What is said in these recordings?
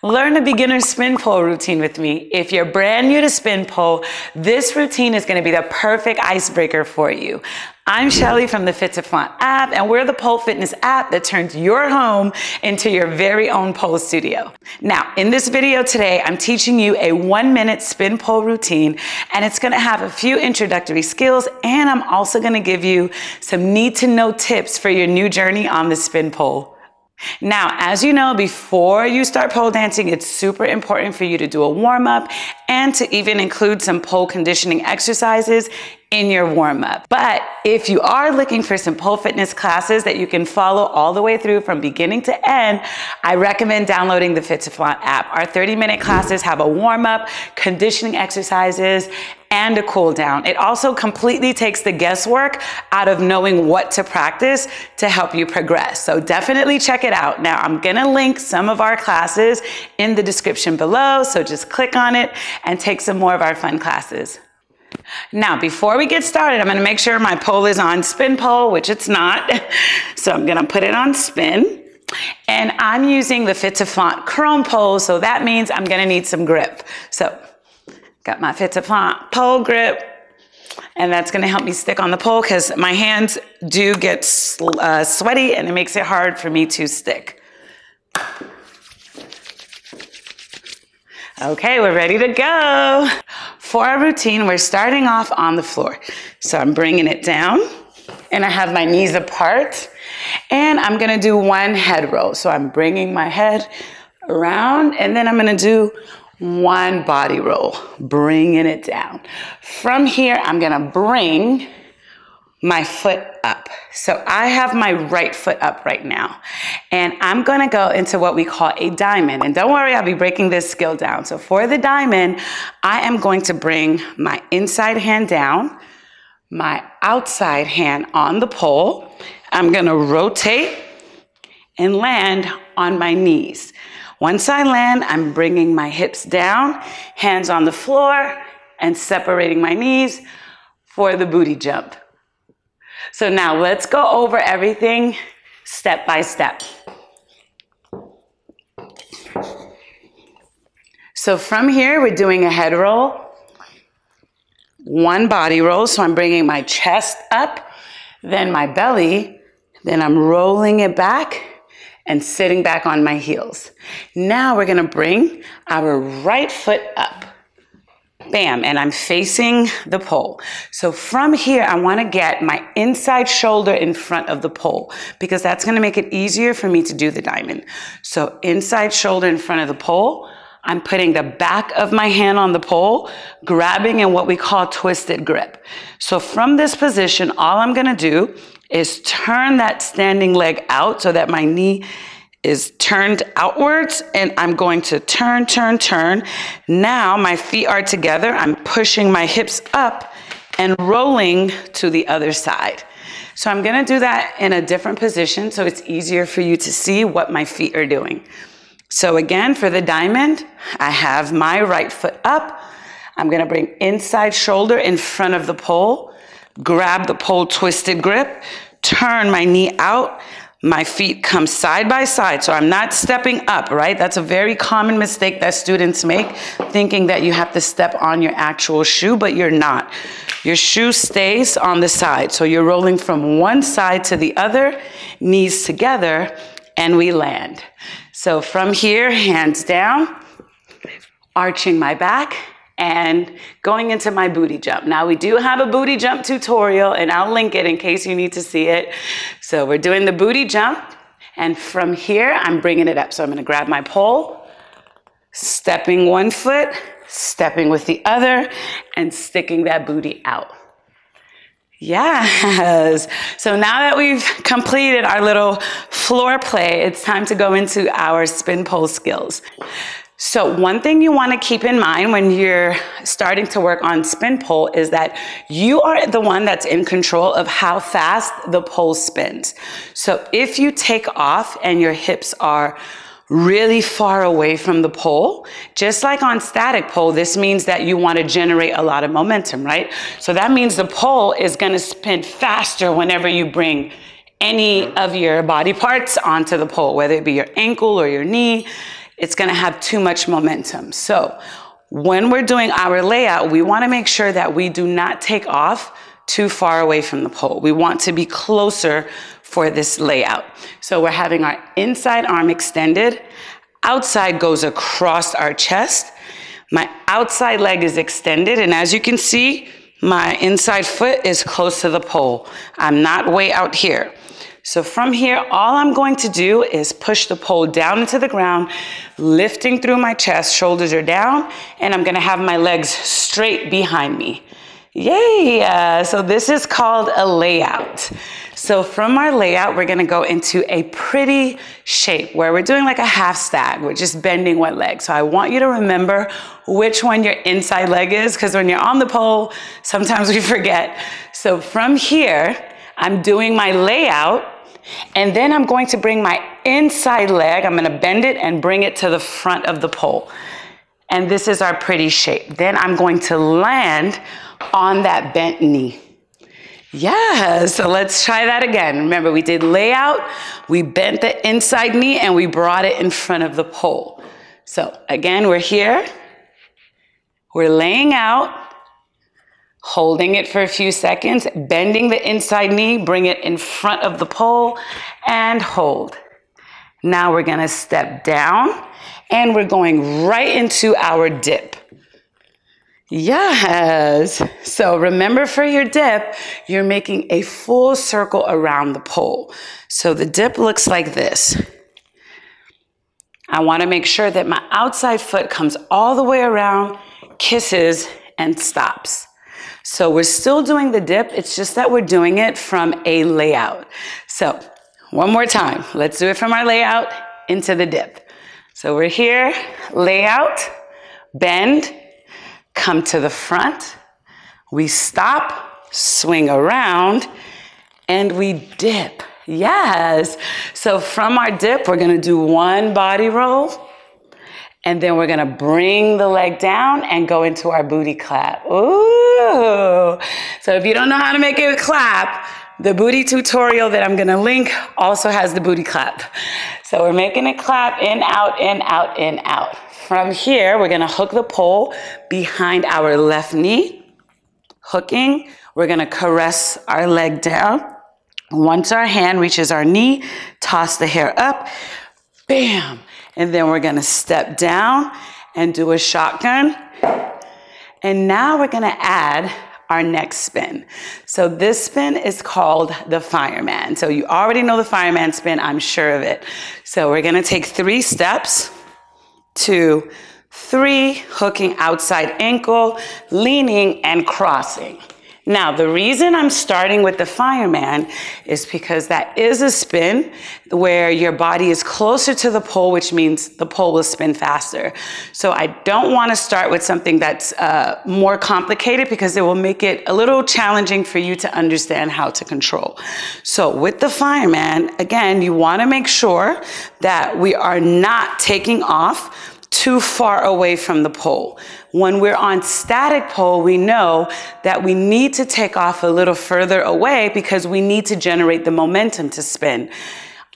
Learn a beginner spin pole routine with me. If you're brand new to spin pole, this routine is going to be the perfect icebreaker for you. I'm Shelly from the Fit to Flaunt app, and we're the pole fitness app that turns your home into your very own pole studio. Now, in this video today, I'm teaching you a 1-minute spin pole routine, and it's going to have a few introductory skills, and I'm also going to give you some need-to-know tips for your new journey on the spin pole. Now, as you know, before you start pole dancing, it's super important for you to do a warm-up and to even include some pole conditioning exercises in your warm-up. But if you are looking for some pole fitness classes that you can follow all the way through from beginning to end, I recommend downloading the Fit to Flaunt app. Our 30-minute classes have a warm-up, conditioning exercises, and a cool down. It also completely takes the guesswork out of knowing what to practice to help you progress. So definitely check it out. Now, I'm gonna link some of our classes in the description below, so just click on it and take some more of our fun classes. Now, before we get started, I'm gonna make sure my pole is on spin pole, which it's not. So I'm gonna put it on spin. And I'm using the Fit to Flaunt chrome pole, so that means I'm gonna need some grip. So, got my Fit to Flaunt pole grip, and that's gonna help me stick on the pole because my hands do get sweaty and it makes it hard for me to stick. Okay, we're ready to go. For our routine, we're starting off on the floor. So I'm bringing it down and I have my knees apart and I'm gonna do one head roll. So I'm bringing my head around and then I'm gonna do one body roll, bringing it down. From here, I'm gonna bring my foot up. So I have my right foot up right now. And I'm gonna go into what we call a diamond. And don't worry, I'll be breaking this skill down. So for the diamond, I am going to bring my inside hand down, my outside hand on the pole. I'm gonna rotate and land on my knees. Once I land, I'm bringing my hips down, hands on the floor, and separating my knees for the booty jump. So now let's go over everything step by step. So from here, we're doing a head roll, one body roll. So I'm bringing my chest up, then my belly, then I'm rolling it back and sitting back on my heels. Now we're gonna bring our right foot up. Bam, and I'm facing the pole. So from here, I wanna get my inside shoulder in front of the pole because that's gonna make it easier for me to do the diamond. So inside shoulder in front of the pole, I'm putting the back of my hand on the pole, grabbing in what we call twisted grip. So from this position, all I'm gonna do is turn that standing leg out so that my knee is turned outwards and I'm going to turn, turn, turn. Now my feet are together. I'm pushing my hips up and rolling to the other side. So I'm gonna do that in a different position so it's easier for you to see what my feet are doing. So again, for the diamond, I have my right foot up. I'm gonna bring inside shoulder in front of the pole, grab the pole twisted grip, turn my knee out, my feet come side by side, so I'm not stepping up, right? That's a very common mistake that students make, thinking that you have to step on your actual shoe, but you're not. Your shoe stays on the side, so you're rolling from one side to the other, knees together, and we land. So from here, hands down, arching my back, and going into my booty jump. Now we do have a booty jump tutorial and I'll link it in case you need to see it. So we're doing the booty jump and from here I'm bringing it up. So I'm gonna grab my pole, stepping one foot, stepping with the other and sticking that booty out. Yes. So now that we've completed our little floor play, it's time to go into our spin pole skills. So one thing you want to keep in mind when you're starting to work on spin pole is that you are the one that's in control of how fast the pole spins. So if you take off and your hips are really far away from the pole, just like on static pole, this means that you want to generate a lot of momentum, right? So that means the pole is going to spin faster whenever you bring any of your body parts onto the pole, whether it be your ankle or your knee. it's gonna have too much momentum. So when we're doing our layout, we wanna make sure that we do not take off too far away from the pole. We want to be closer for this layout. So we're having our inside arm extended, outside goes across our chest, my outside leg is extended, and as you can see, my inside foot is close to the pole. I'm not way out here. So from here, all I'm going to do is push the pole down into the ground, lifting through my chest, shoulders are down, and I'm gonna have my legs straight behind me. Yay! So this is called a layout. So from our layout, we're gonna go into a pretty shape where we're doing like a half stag. We're just bending one leg. So I want you to remember which one your inside leg is, because when you're on the pole, sometimes we forget. So from here, I'm doing my layout, and then I'm going to bring my inside leg, I'm gonna bend it and bring it to the front of the pole. And this is our pretty shape. Then I'm going to land on that bent knee. Yeah, so let's try that again. Remember, we did layout, we bent the inside knee, and we brought it in front of the pole. So again, we're here, we're laying out, holding it for a few seconds, bending the inside knee, bring it in front of the pole, and hold. Now we're gonna step down, and we're going right into our dip. Yes. So remember, for your dip, you're making a full circle around the pole. So the dip looks like this. I want to make sure that my outside foot comes all the way around, kisses, and stops. So we're still doing the dip. It's just that we're doing it from a layout. So one more time. Let's do it from our layout into the dip. So we're here, layout, bend, come to the front, we stop, swing around, and we dip. Yes. So from our dip, we're gonna do one body roll, and then we're gonna bring the leg down and go into our booty clap. Ooh. So if you don't know how to make it a clap, the booty tutorial that I'm gonna link also has the booty clap. So we're making it clap, in, out, in, out, in, out. From here, we're gonna hook the pole behind our left knee. Hooking, we're gonna caress our leg down. Once our hand reaches our knee, toss the hair up, bam. And then we're gonna step down and do a shotgun. And now we're gonna add our next spin. So this spin is called the fireman. So you already know the fireman spin, I'm sure of it. So we're gonna take 3 steps, 2, 3, hooking outside ankle, leaning and crossing. Now, the reason I'm starting with the fireman is because that is a spin where your body is closer to the pole, which means the pole will spin faster. So I don't want to start with something that's more complicated, because it will make it a little challenging for you to understand how to control. So with the fireman, again, you want to make sure that we are not taking off too far away from the pole. When we're on static pole, we know that we need to take off a little further away because we need to generate the momentum to spin.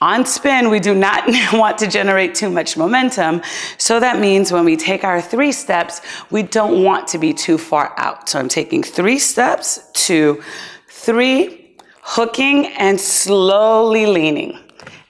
On spin, we do not want to generate too much momentum. So that means when we take our 3 steps, we don't want to be too far out. So I'm taking 3 steps, 2, 3, hooking and slowly leaning.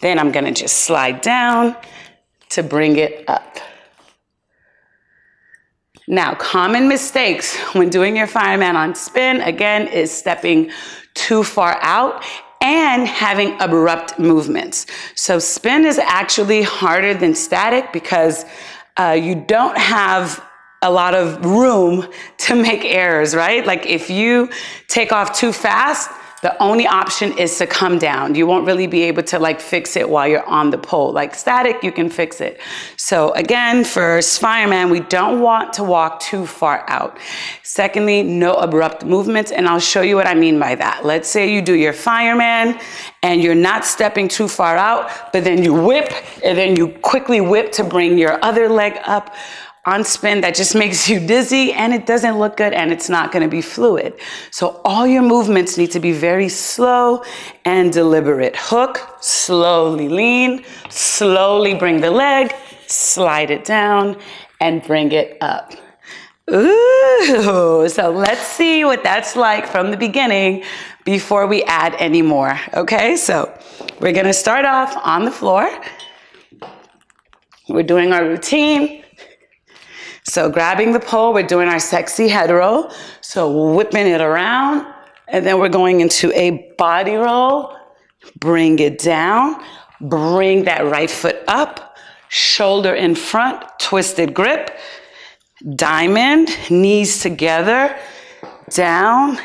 Then I'm gonna just slide down to bring it up. Now, common mistakes when doing your fireman on spin, again, is stepping too far out and having abrupt movements. So spin is actually harder than static because you don't have a lot of room to make errors, right? Like if you take off too fast, the only option is to come down. You won't really be able to like fix it while you're on the pole. Like static, you can fix it. So again, for fireman, we don't want to walk too far out. Secondly, no abrupt movements, and I'll show you what I mean by that. Let's say you do your fireman and you're not stepping too far out, but then you whip and then you quickly whip to bring your other leg up. On spin, that just makes you dizzy and it doesn't look good and it's not going to be fluid. So all your movements need to be very slow and deliberate. Hook, slowly lean, slowly bring the leg, slide it down, and bring it up. Ooh, so let's see what that's like from the beginning before we add any more. Okay, so we're gonna start off on the floor. We're doing our routine. So grabbing the pole, we're doing our sexy head roll. So whipping it around, and then we're going into a body roll. Bring it down, bring that right foot up, shoulder in front, twisted grip, diamond, knees together, down,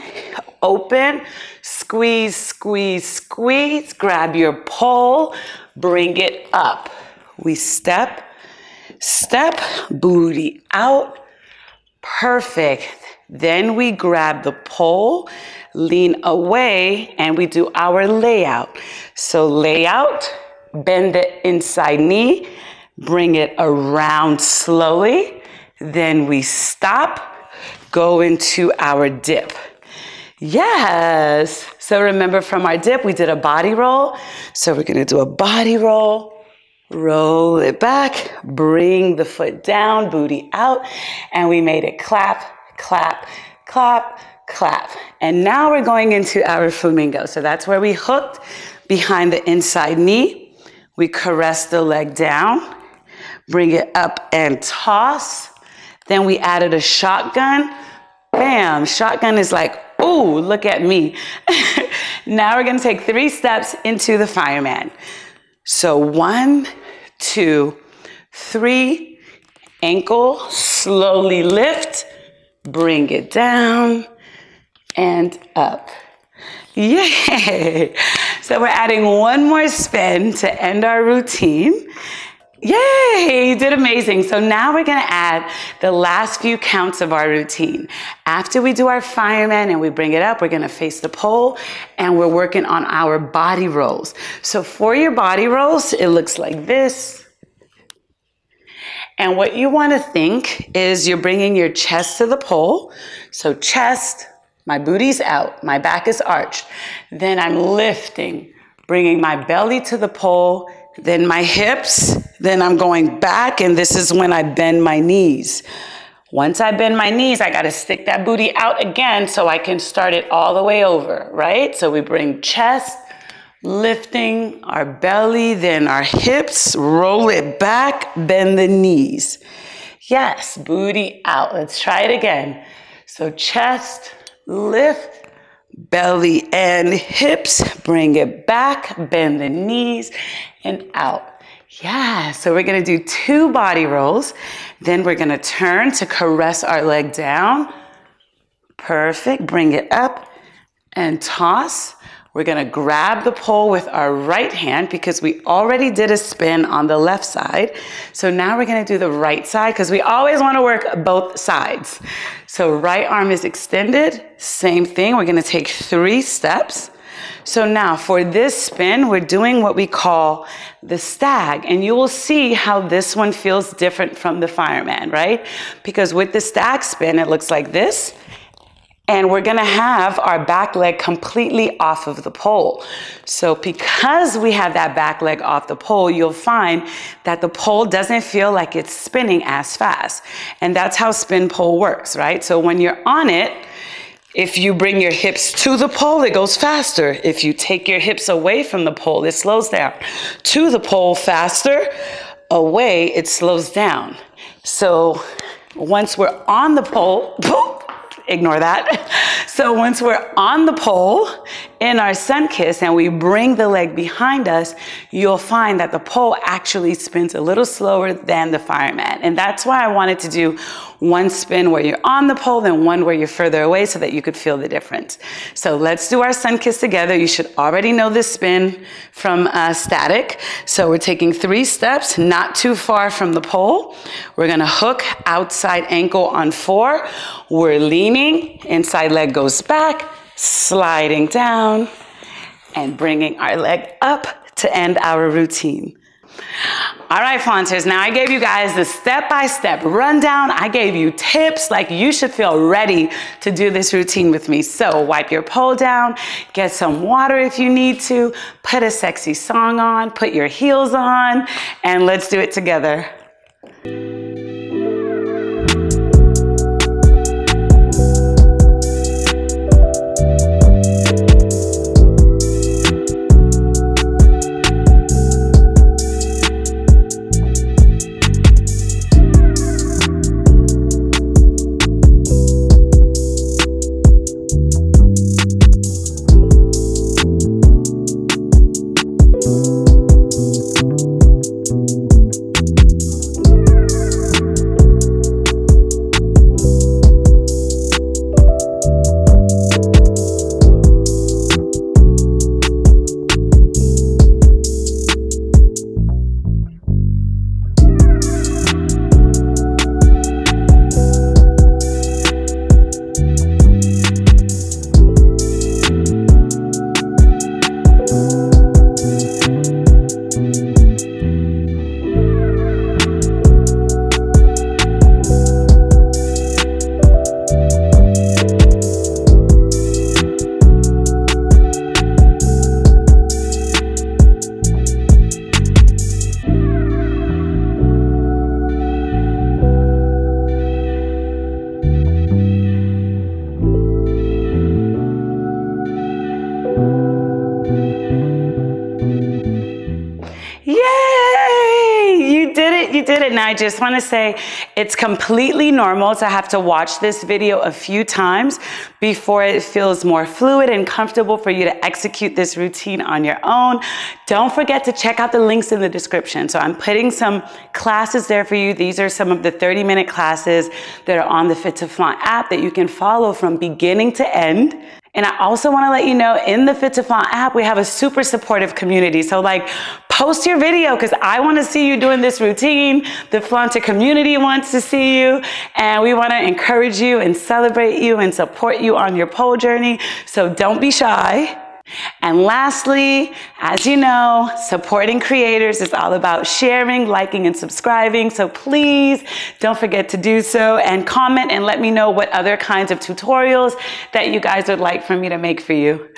open, squeeze, squeeze, squeeze, grab your pole, bring it up. We step, step, booty out, perfect. Then we grab the pole, lean away, and we do our layout. So layout, bend the inside knee, bring it around slowly. Then we stop, go into our dip. Yes. So remember from our dip, we did a body roll. So we're going to do a body roll. Roll it back, bring the foot down, booty out, and we made it clap, clap, clap, clap. And now we're going into our flamingo. So that's where we hooked behind the inside knee. We caress the leg down, bring it up and toss. Then we added a shotgun. Bam, shotgun is like, ooh, look at me. Now we're gonna take 3 steps into the fireman. So 1, 2, 3, ankle, slowly lift, bring it down and up. Yay! So we're adding 1 more spin to end our routine. Yay, you did amazing. So now we're gonna add the last few counts of our routine. After we do our fireman and we bring it up, we're gonna face the pole and we're working on our body rolls. So for your body rolls, it looks like this. And what you wanna think is you're bringing your chest to the pole. So chest, my booty's out, my back is arched. Then I'm lifting, bringing my belly to the pole, then my hips, then I'm going back, and this is when I bend my knees. Once I bend my knees, I gotta stick that booty out again so I can start it all the way over, right? So we bring chest, lifting our belly, then our hips, roll it back, bend the knees. Yes, booty out. Let's try it again. So chest, lift, belly and hips, bring it back, bend the knees and out. Yeah, so we're gonna do 2 body rolls. Then we're gonna turn to caress our leg down. Perfect, bring it up and toss. We're gonna grab the pole with our right hand because we already did a spin on the left side. So now we're gonna do the right side because we always wanna work both sides. So right arm is extended, same thing. We're gonna take 3 steps. So now for this spin, we're doing what we call the stag. And you will see how this one feels different from the fireman, right? Because with the stag spin, it looks like this. And we're gonna have our back leg completely off of the pole. So because we have that back leg off the pole, you'll find that the pole doesn't feel like it's spinning as fast. And that's how spin pole works, right? So when you're on it, if you bring your hips to the pole, it goes faster. If you take your hips away from the pole, it slows down. To the pole faster, away, it slows down. So once we're on the pole, ignore that. So once we're on the pole in our sun kiss and we bring the leg behind us, you'll find that the pole actually spins a little slower than the fireman. And that's why I wanted to do 1 spin where you're on the pole, then 1 where you're further away so that you could feel the difference. So let's do our sun kiss together. You should already know this spin from static. So we're taking 3 steps, not too far from the pole. We're gonna hook outside ankle on 4. We're leaning, inside leg goes back, sliding down, and bringing our leg up to end our routine. All right, flaunters, now I gave you guys the step-by-step rundown. I gave you tips, like you should feel ready to do this routine with me. So wipe your pole down, get some water if you need to, put a sexy song on, put your heels on, and let's do it together. You did it. Now I just want to say it's completely normal to have to watch this video a few times before it feels more fluid and comfortable for you to execute this routine on your own. Don't forget to check out the links in the description. So I'm putting some classes there for you. These are some of the 30-minute classes that are on the Fit to Flaunt app that you can follow from beginning to end. And I also want to let you know, in the Fit to Flaunt app, we have a super supportive community. So post your video, because I want to see you doing this routine. The Flaunter community wants to see you, and we want to encourage you and celebrate you and support you on your pole journey. So don't be shy. And lastly, as you know, supporting creators is all about sharing, liking, and subscribing. So please don't forget to do so, and comment and let me know what other kinds of tutorials that you guys would like for me to make for you.